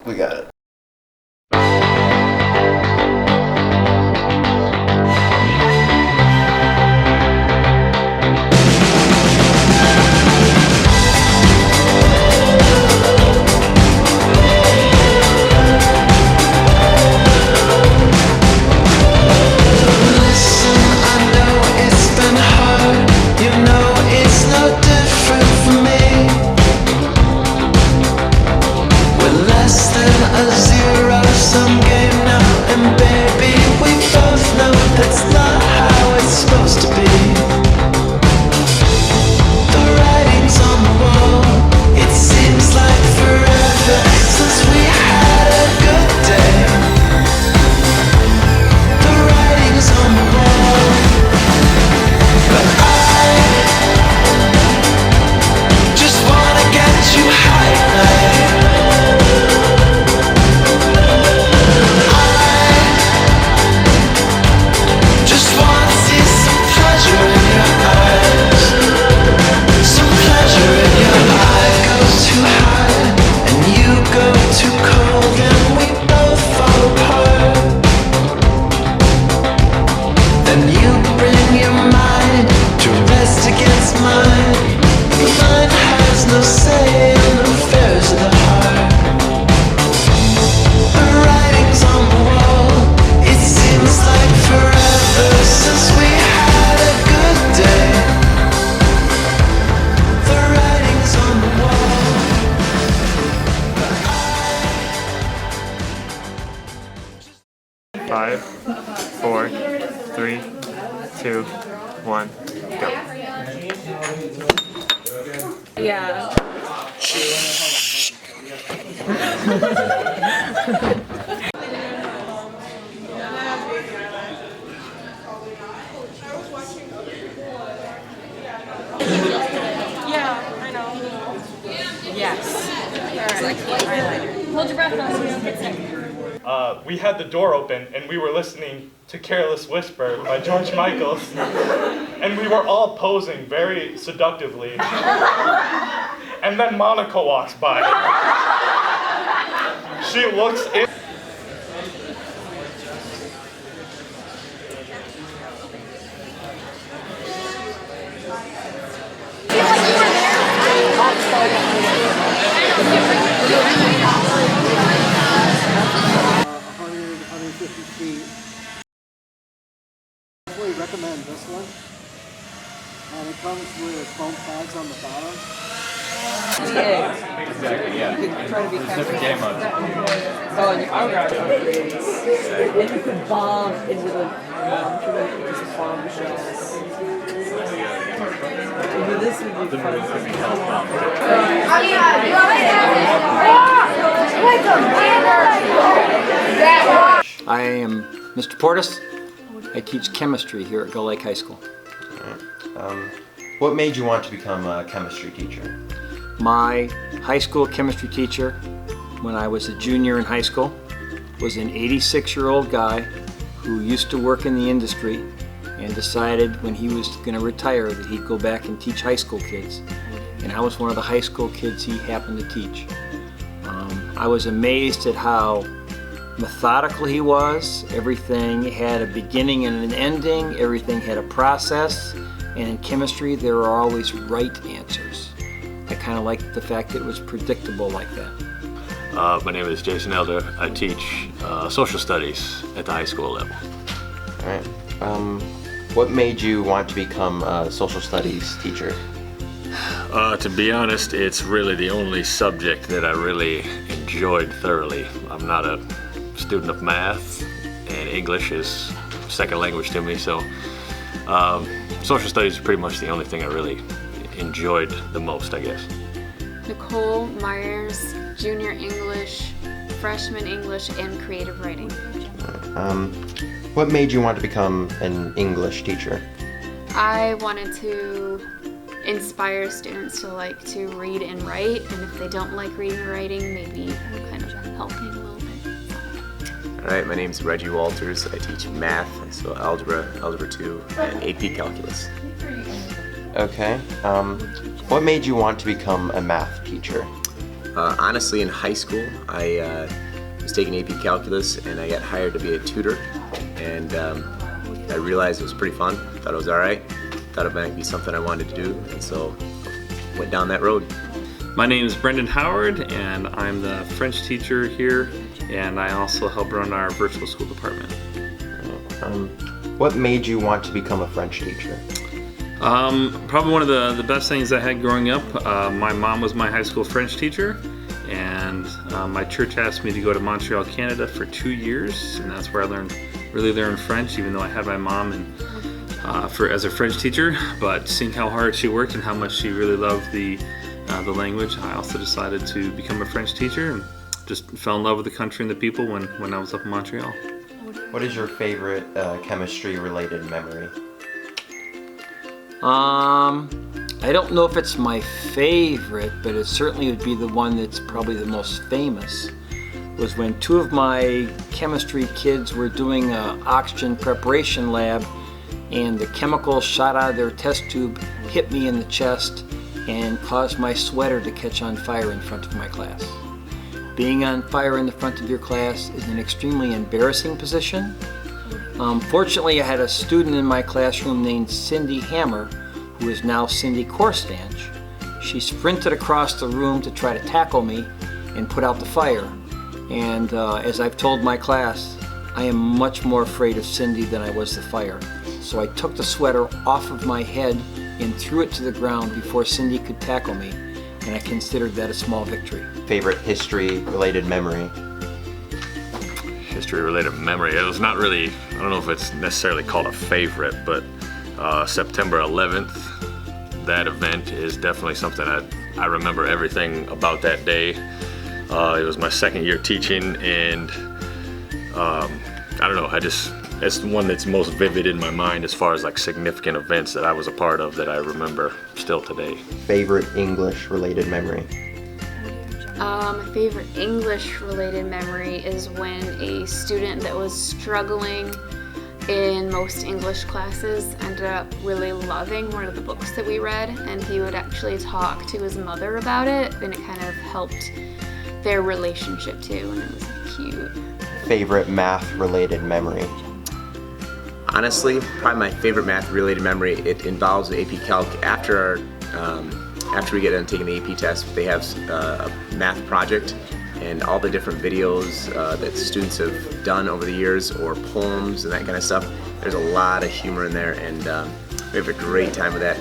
We got it. Five, four, three, two, one, go. Yeah. Yeah, I know. Yes. Alright. Hold your breath on you get sick. We had the door open and we were listening to Careless Whisper by George Michael, and we were all posing very seductively. And then Monica walks by. She looks in. Recommend this one, and it comes with foam pads on the bottom. Exactly, yeah. You can try to be different game modes. Oh, and you can bomb into the just bomb shells. This would be fun. I am Mr. Portis. I teach chemistry here at Gull Lake High School. What made you want to become a chemistry teacher? My high school chemistry teacher, when I was a junior in high school, was an 86-year-old guy who used to work in the industry and decided when he was going to retire that he'd go back and teach high school kids. And I was one of the high school kids he happened to teach. I was amazed at how methodical he was. Everything had a beginning and an ending. Everything had a process. And in chemistry, there are always right answers. I kind of liked the fact that it was predictable like that. My name is Jason Elder. I teach social studies at the high school level. All right. What made you want to become a social studies teacher? To be honest, it's really the only subject that I really enjoyed thoroughly. I'm not a student of math, and English is second language to me, so social studies is pretty much the only thing I really enjoyed the most, I guess. Nicole Myers, Junior English, Freshman English, and Creative Writing. What made you want to become an English teacher? I wanted to inspire students to like to read and write, and if they don't like reading and writing, maybe kind of helping a little bit. Alright, my name's Reggie Walters. I teach math, so algebra, algebra 2, and AP calculus. Okay. What made you want to become a math teacher? Honestly, in high school, I was taking AP Calculus and I got hired to be a tutor, and I realized it was pretty fun. Thought it was all right. Thought it might be something I wanted to do, and so went down that road. My name is Brendan Howard, and I'm the French teacher here, and I also help run our virtual school department. What made you want to become a French teacher? Probably one of the best things I had growing up. My mom was my high school French teacher, and my church asked me to go to Montreal, Canada for 2 years, and that's where I really learned French, even though I had my mom as a French teacher. But seeing how hard she worked and how much she really loved the language, I also decided to become a French teacher and just fell in love with the country and the people when I was up in Montreal. What is your favorite chemistry-related memory? I don't know if it's my favorite, but it certainly would be the one that's probably the most famous. Was when 2 of my chemistry kids were doing an oxygen preparation lab, and the chemical shot out of their test tube, hit me in the chest, and caused my sweater to catch on fire in front of my class. Being on fire in the front of your class is an extremely embarrassing position. Fortunately, I had a student in my classroom named Cindy Hammer, who is now Cindy Korstanch. She sprinted across the room to try to tackle me and put out the fire. And as I've told my class, I am much more afraid of Cindy than I was the fire. So I took the sweater off of my head and threw it to the ground before Cindy could tackle me, and I considered that a small victory. Favorite history-related memory? History-related memory. It was not really, I don't know if it's necessarily called a favorite, but September 11th, that event is definitely something I remember everything about that day. It was my second year teaching, and I don't know, it's the one that's most vivid in my mind as far as like significant events that I was a part of that I remember still today. Favorite English-related memory? My favorite English-related memory is when a student that was struggling in most English classes ended up really loving one of the books that we read, and he would actually talk to his mother about it, and it kind of helped their relationship too, and it was cute. Favorite math-related memory? Honestly, probably my favorite math-related memory, it involves AP Calc. After we get done taking the AP test, they have a math project, and all the different videos that students have done over the years, or poems and that kind of stuff. There's a lot of humor in there, and we have a great time with that.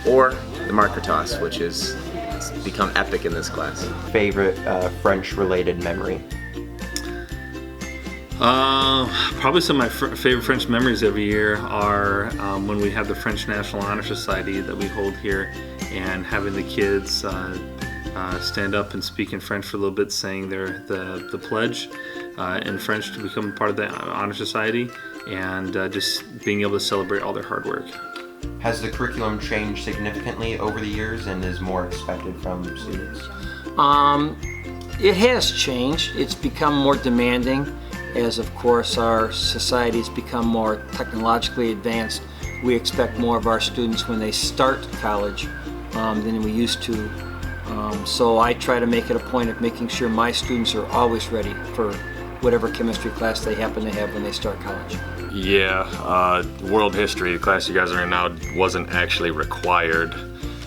Or the marker toss, which has become epic in this class. Favorite French-related memory? Probably some of my favorite French memories every year are when we have the French National Honor Society that we hold here, and having the kids stand up and speak in French for a little bit, saying the pledge in French to become part of the Honor Society, and just being able to celebrate all their hard work. Has the curriculum changed significantly over the years and is more expected from students? It has changed. It's become more demanding as, of course, our society's become more technologically advanced. We expect more of our students when they start college than we used to. So I try to make it a point of making sure my students are always ready for whatever chemistry class they happen to have when they start college. Yeah, world history, the class you guys are in now, wasn't actually required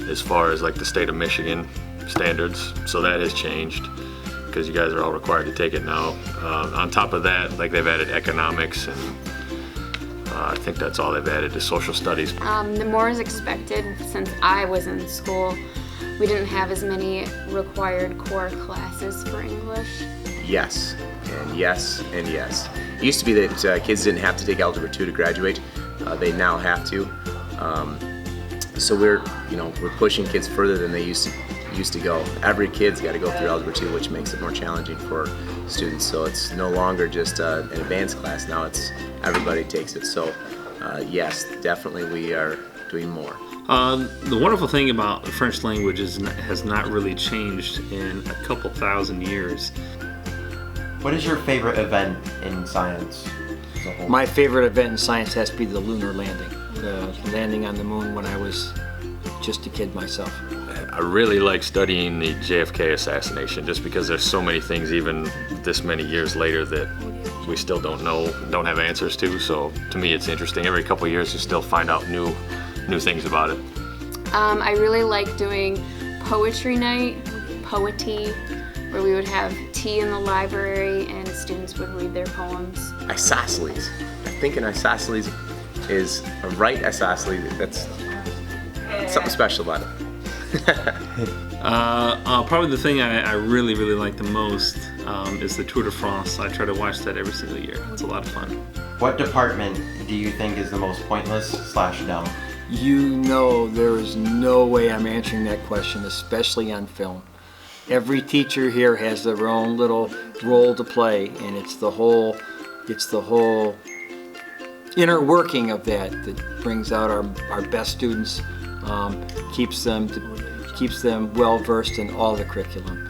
as far as like the state of Michigan standards, so that has changed because you guys are all required to take it now. On top of that, like they've added economics, and I think that's all they've added is social studies. The more is expected. Since I was in school, we didn't have as many required core classes for English. Yes, and yes, and yes. It used to be that kids didn't have to take Algebra 2 to graduate. They now have to. So we're pushing kids further than they used to go. Every kid's got to go through Algebra 2, which makes it more challenging for students. So it's no longer just an advanced class. Now it's everybody takes it. So yes, definitely we are doing more. The wonderful thing about the French language is it has not really changed in a couple thousand years. What is your favorite event in science as a whole? My favorite event in science has to be the lunar landing. The landing on the moon when I was just a kid myself. I really like studying the JFK assassination just because there's so many things even this many years later that we still don't know, don't have answers to. So to me it's interesting. Every couple of years you still find out new things about it. I really like doing poetry night, poety, where we would have tea in the library and students would read their poems. Isosceles. I think an isosceles is a right isosceles. That's something special about it. Probably the thing I really like the most is the Tour de France. I try to watch that every single year. It's a lot of fun. What department do you think is the most pointless/dumb? You know there is no way I'm answering that question, especially on film. Every teacher here has their own little role to play, and it's the whole inner working of that brings out our best students, keeps them well versed in all the curriculum.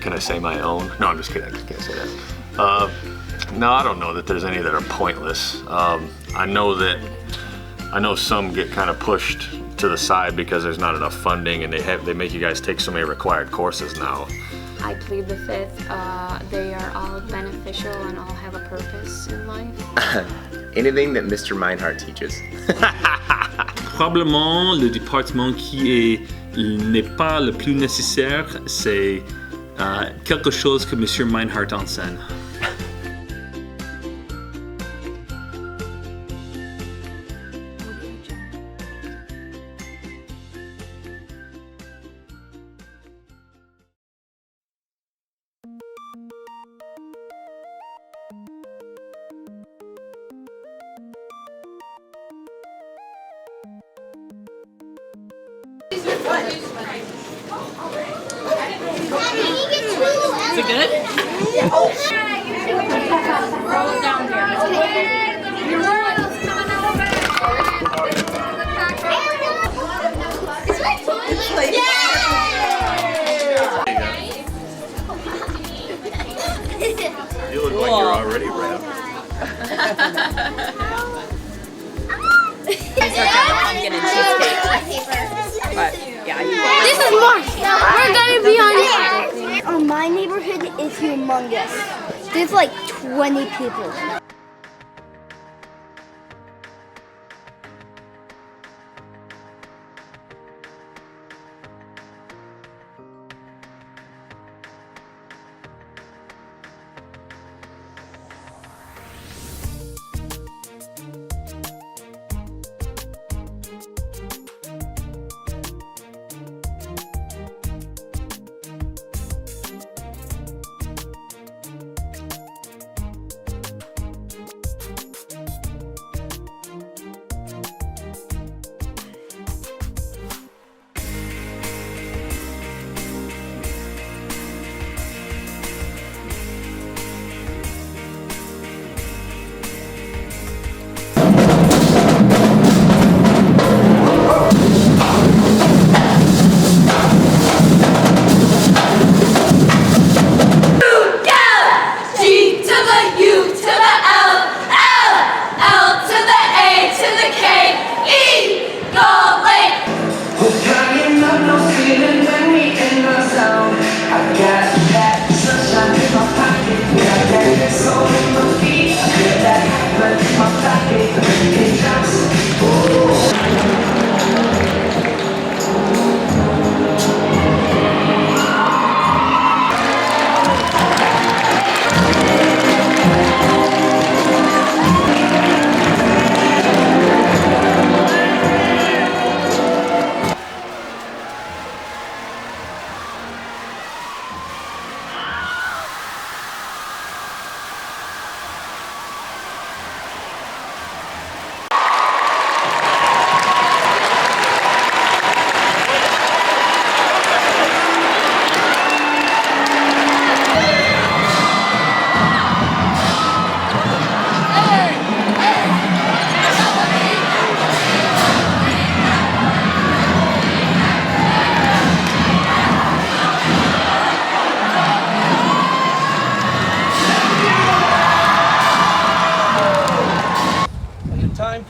Can I say my own? No, I'm just kidding. I can't say that. No, I don't know that there's any that are pointless. I know some get kind of pushed to the side because there's not enough funding, and they make you guys take so many required courses now. I plead the fifth. They are all beneficial and all have a purpose in life. Anything that Mr. Meinhardt teaches. Probablement le département qui n'est pas le plus nécessaire, c'est quelque chose que Monsieur Meinhardt enseigne. Is it good? Yeah. Oh. Roll it down there. You look like you're already wrapped. Pumpkin and cheesecake. But yeah, this is Mark. We're gonna be on it. My neighborhood is humongous. There's like 20 people.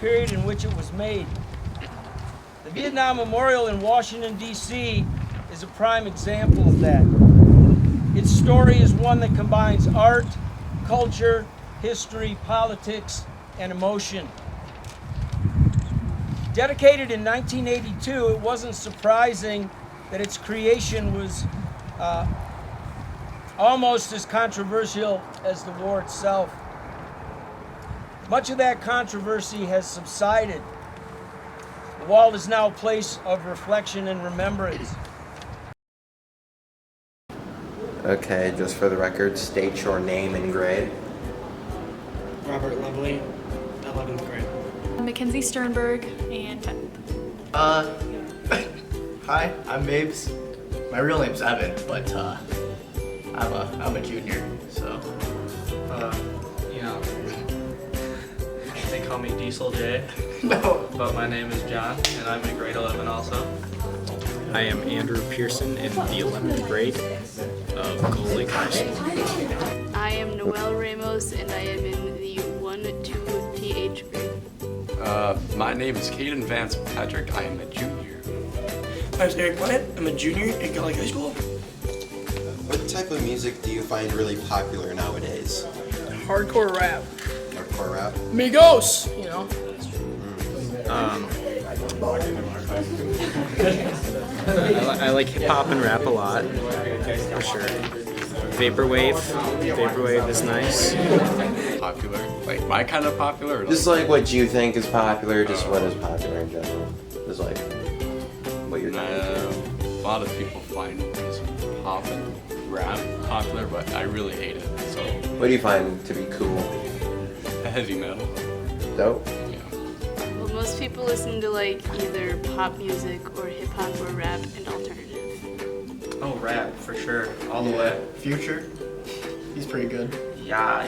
Period in which it was made. The Vietnam Memorial in Washington, D.C. is is a prime example of that. Its story is one that combines art, culture, history, politics, and emotion. Dedicated in 1982, it wasn't surprising that its creation was almost as controversial as the war itself. Much of that controversy has subsided. The wall is now a place of reflection and remembrance. Okay, just for the record, state your name and grade. Robert Lovely, 11th grade. Mackenzie Sternberg, and 10th. Hi, I'm Mabes. My real name's Evan, but I'm a junior, so You know, they call me Diesel J. No. But my name is John, and I'm in grade 11 also. I am Andrew Pearson in the 11th grade of Gull Lake High School. I am Noel Ramos, and I am in the 1-2 TH grade. My name is Caden Vance Patrick. I am a junior. My name's Eric Bennett. I'm a junior at Gull Lake High School. What type of music do you find really popular nowadays? Hardcore rap. Hardcore rap? Migos, you know. I like hip hop and rap a lot, for sure. Vaporwave is nice. Popular? Like my kind of popular? Or Just like what you think is popular, just what is popular in general. Just like what you're doing. A lot of people find just pop and rap popular, but I really hate it. So. What do you find to be cool? Heavy metal. Dope. Well, most people listen to like either pop music or hip hop or rap and alternative. Oh, rap, for sure. All the way. Future, he's pretty good. Yeah.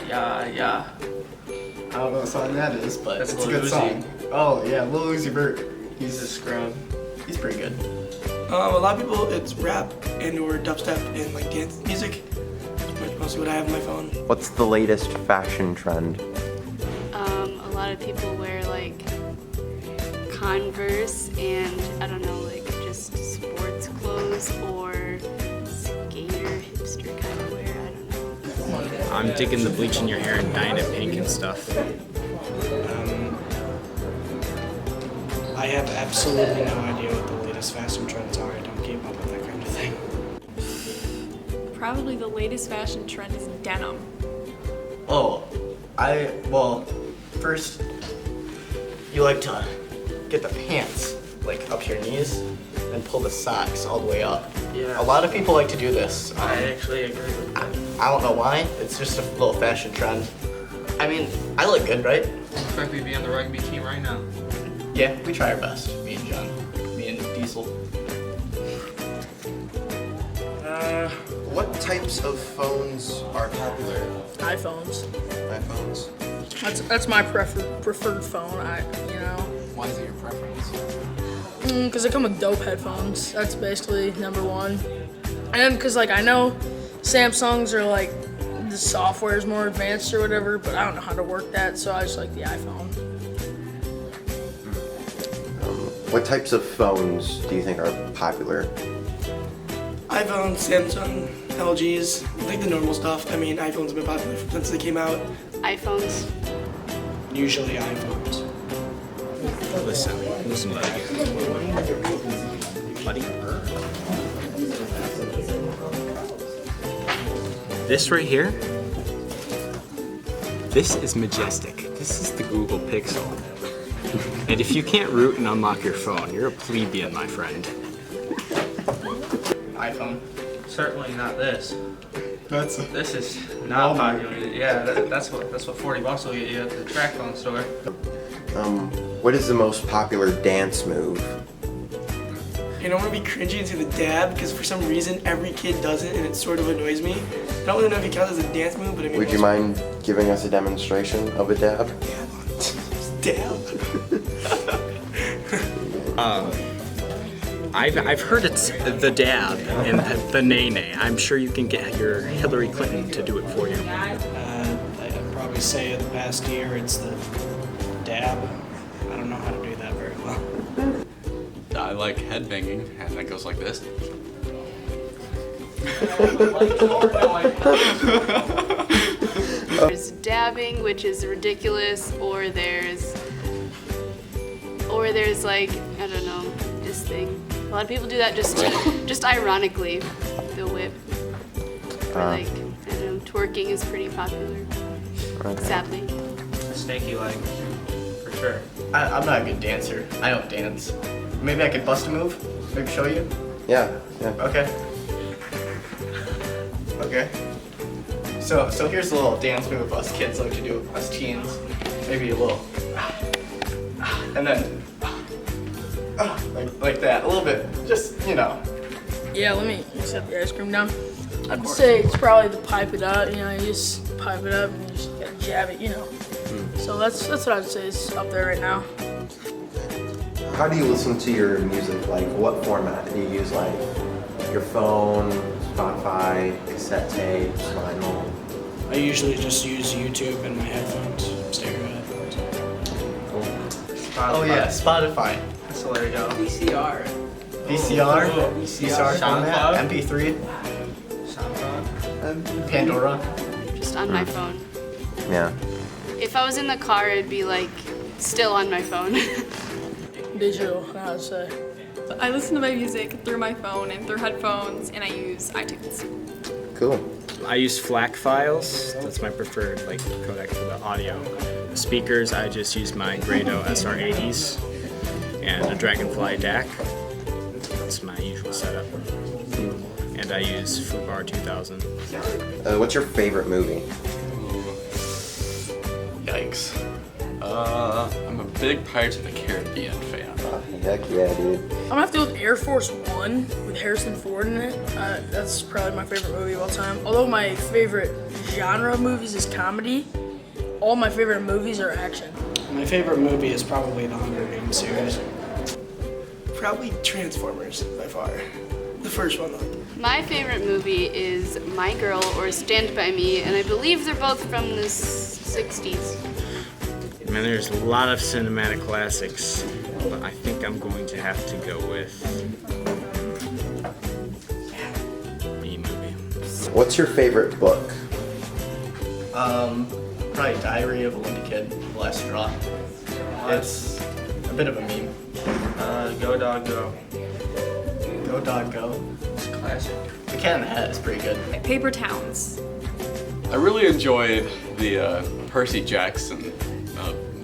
I don't know what song that is, but That's it's a Lil good Uzi. song. Oh yeah, Lil Uzi Vert. He's a scrub. He's pretty good. A lot of people, it's rap and or dubstep and like dance music. That's mostly what I have on my phone. What's the latest fashion trend? A lot of people wear like Converse and I don't know, like just sports clothes or skater hipster kind of wear. I don't know. I'm digging the bleaching your hair and dyeing it pink and stuff. I have absolutely no idea what the latest fashion trends are. I don't keep up with that kind of thing. Probably the latest fashion trend is denim. Oh, first, you like to get the pants like up to your knees and pull the socks all the way up. Yeah. A lot of people like to do this. I actually agree with that. I don't know why. It's just a little fashion trend. I mean, I look good, right? Looks like we'd be on the rugby team right now. Yeah, we try our best. Me and John. Me and Diesel. What types of phones are popular? iPhones. iPhones? That's my preferred phone. Why is it your preference? Because they come with dope headphones. That's basically number one. And because like I know Samsungs are like the software is more advanced or whatever, but I don't know how to work that, so I just like the iPhone. What types of phones do you think are popular? iPhone, Samsung, LGs, like the normal stuff. I mean, iPhones have been popular since they came out. iPhones. Usually iPhones. Listen buddy. This right here, this is majestic. This is the Google Pixel. And if you can't root and unlock your phone, you're a plebeian, my friend. iPhone. Certainly not this. This is not popular. Yeah, that's what $40 will get you at the track phone store. What is the most popular dance move? I don't want to be cringy and say the dab, because for some reason every kid does it and it sort of annoys me. I don't really know if it counts as a dance move, but I mean. Would you mind giving us a demonstration of a dab? Dab? I've heard it's the dab and the nay-nay. I'm sure you can get your Hillary Clinton to do it for you. I'd probably say the past year it's the dab. I don't know how to do that very well. I like headbanging, and that goes like this. There's dabbing, which is ridiculous, or there's like, I don't know, this thing. A lot of people do that just ironically, the whip. Or like, I don't know, twerking is pretty popular, sadly. Snaky leg, for sure. I'm not a good dancer. I don't dance. Maybe I could bust a move? Maybe show you? Yeah. Okay. Okay. So here's a little dance move us kids like to do, us teens. Maybe a little. And then, like that, a little bit, just, you know. Yeah, let me set the ice cream down. I'd say it's probably to pipe it out, you know, you just pipe it up and you just gotta jab it, you know. So that's what I'd say is up there right now. How do you listen to your music? Like, what format do you use? Like, your phone, Spotify, cassette tape, vinyl? I usually just use YouTube and my headphones, stereo headphones. Oh yeah, Spotify. So there you go. VCR. VCR? VCR format? SoundCloud. MP3? Pandora? Just on my phone. Yeah. If I was in the car, it'd be like still on my phone. Digital, I would say. I listen to my music through my phone and through headphones, and I use iTunes. Cool. I use FLAC files. That's my preferred codec for the audio. The speakers, I just use my Grado SR80s and a Dragonfly DAC. That's my usual setup. And I use Fubar 2000. What's your favorite movie? Yikes. I'm a big Pirates of the Caribbean fan. Heck yeah, dude. I'm gonna have to go with Air Force One with Harrison Ford in it. That's probably my favorite movie of all time. Although my favorite genre of movies is comedy, all my favorite movies are action. My favorite movie is probably the Hunger Games series. Probably Transformers by far. The first one though. My favorite movie is My Girl or Stand By Me, and I believe they're both from the 60s. Man, there's a lot of cinematic classics, but I think I'm going to have to go with E-movie. What's your favorite book? Probably Diary of a Wimpy Kid, The Last Straw. It's a bit of a meme. Go Dog Go. Go Dog Go. It's a classic. The Cat in the Hat is pretty good. Paper Towns. I really enjoyed the Percy Jackson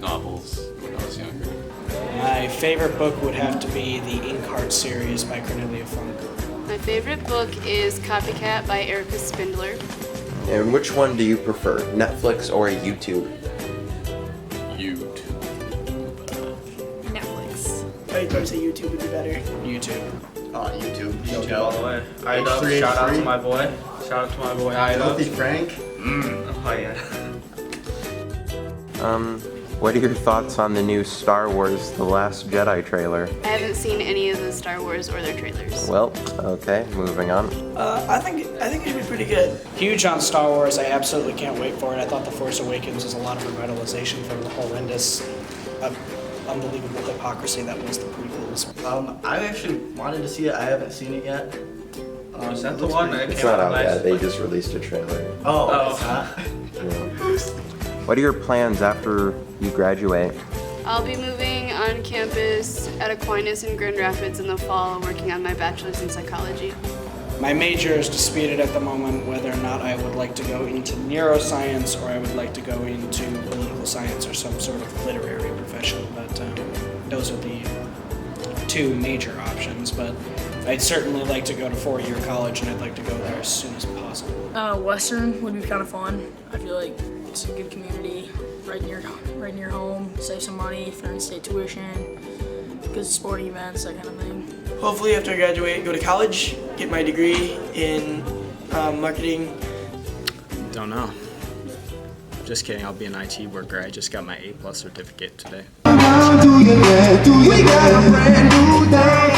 novels when I was younger. My favorite book would have to be the Inkheart series by Cornelia Funk. My favorite book is Copycat by Erica Spindler. And which one do you prefer, Netflix or YouTube? YouTube. Netflix. I'd probably say YouTube would be better. YouTube. Oh, YouTube. YouTube all the way. H3H3. Shout out to my boy. Shout out to my boy. Filthy Frank. Oh yeah. What are your thoughts on the new Star Wars The Last Jedi trailer? I haven't seen any of the Star Wars or their trailers. Well, okay, moving on. I think it should be pretty good. Huge on Star Wars. I absolutely can't wait for it. I thought The Force Awakens was a lot of revitalization from the horrendous, unbelievable hypocrisy that was the prequels. I actually wanted to see it. I haven't seen it yet. Is that the one that It's came not out out yet, last? they just released a trailer. Oh, it's not? Yeah. What are your plans after you graduate? I'll be moving on campus at Aquinas in Grand Rapids in the fall, working on my bachelor's in psychology. My major is disputed at the moment whether or not I would like to go into neuroscience or I would like to go into political science or some sort of literary profession, but those are the two major options. But I'd certainly like to go to four-year college, and I'd like to go there as soon as possible. Western would be kind of fun. I feel like it's a good community, right near home. Save some money for in-state tuition, good sporting events, that kind of thing. Hopefully after I graduate, go to college, get my degree in marketing. Don't know. Just kidding, I'll be an IT worker. I just got my A+ certificate today. We got a brand new day.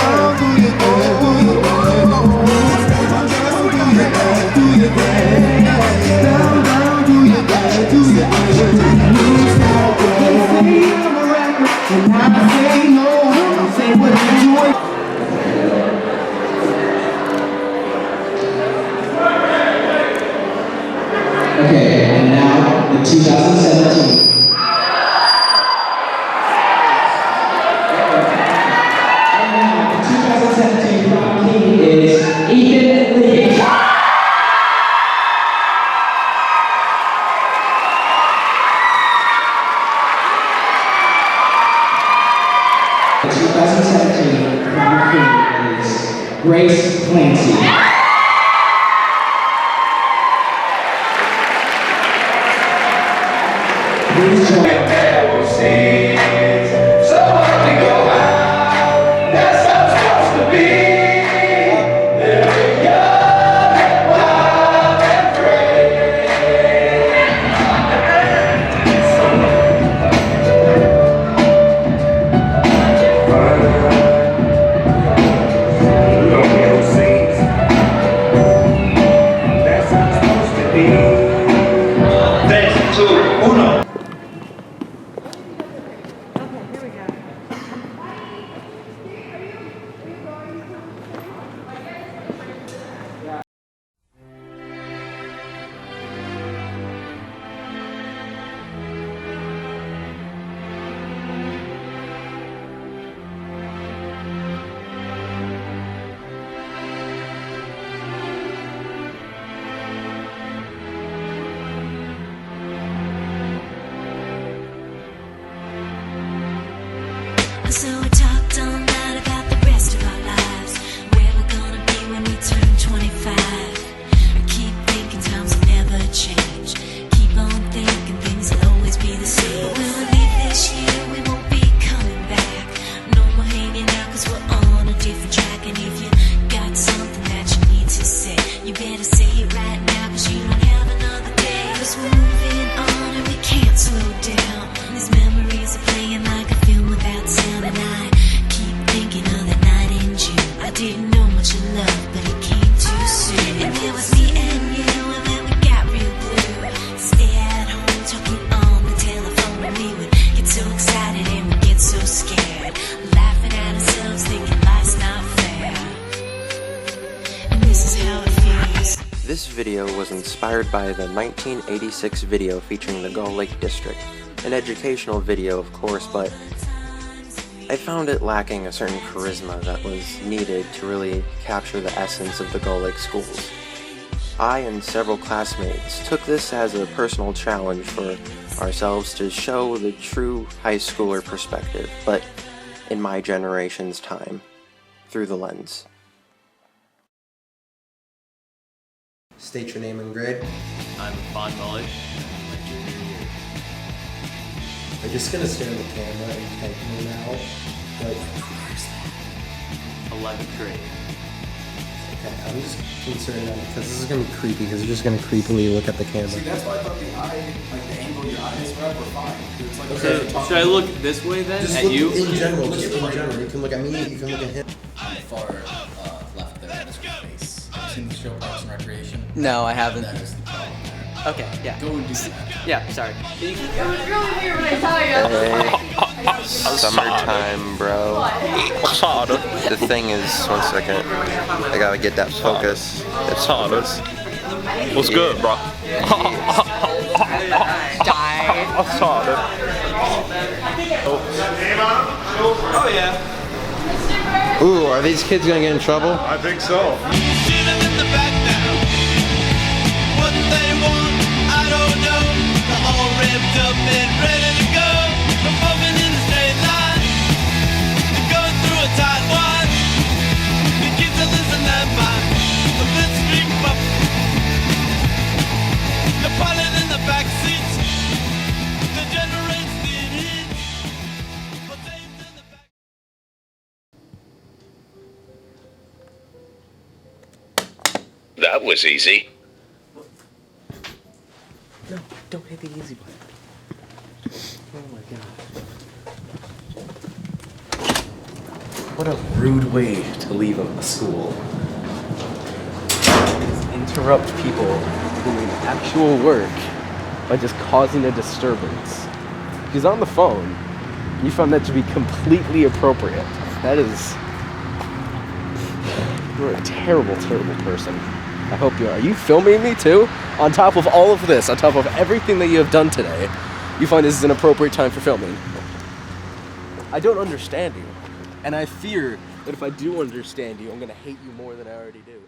2017. Is Ethan Lee. 2017 Crown Queen is Grace Clancy. Please join. So we talked all night about the rest of our lives, where we're gonna be when we turn 25. I keep thinking times will never change. Keep on thinking things will always be the same. But when we leave this year, we won't be coming back. No more hanging out 'cause we're on a different track. And if you got something that you need to say, you better say it right now 'cause you don't have another day. 'Cause we're moving on and we can't slow down. These memories are playing like a film without sound. And I keep thinking of that night in June. I didn't know much of love, but it came too soon. And it was me and you, and then we got real blue. Stay at home talking on the telephone, and we would get so excited and we'd get so scared, laughing at ourselves, thinking life's not fair. And this is how it feels. This video was inspired by the 1986 video featuring the Gull Lake district. An educational video, of course, but I found it lacking a certain charisma that was needed to really capture the essence of the Gull Lake schools. I and several classmates took this as a personal challenge for ourselves to show the true high schooler perspective, but in my generation's time, through the lens. State your name and grade. I'm Fawn Mullish. I'm just gonna stare at the camera and type me out. Like, 11th grade. okay, I'm just concerned now because this is gonna be creepy because you're just gonna creepily look at the camera. See, that's why I thought the eye, like the angle your eyes were at were fine. It's like So, should I look this way then? Just at look you? in general, just in general. You can look at me, you can look at him. far left there at his face. Have you seen the show Parks and Recreation? No, I haven't. That is the problem there. Okay, yeah. Go and do that. Yeah, sorry. It was really weird when I saw you. Hey, summertime, bro. The thing is, one second, I gotta get that focus. It's harder. What's good, bro? Die. What's harder? Oh yeah. Ooh, are these kids gonna get in trouble? I think so. What they want, I don't know. They're all ripped up and ready to go. They're moving in the straight line. They're going through a tight one. The kids are losing their mind. The Blitzkrieg Bop. The pilot in the back seats. The generates the heat. But Dave's in the back. That was easy. No, don't hit the easy button. Oh my god. What a rude way to leave a school. Interrupt people doing actual work by just causing a disturbance. Because on the phone, you found that to be completely appropriate. That is... You're a terrible, terrible person. I hope you are. Are you filming me too? On top of all of this, on top of everything that you have done today, you find this is an appropriate time for filming. I don't understand you. And I fear that if I do understand you, I'm gonna hate you more than I already do.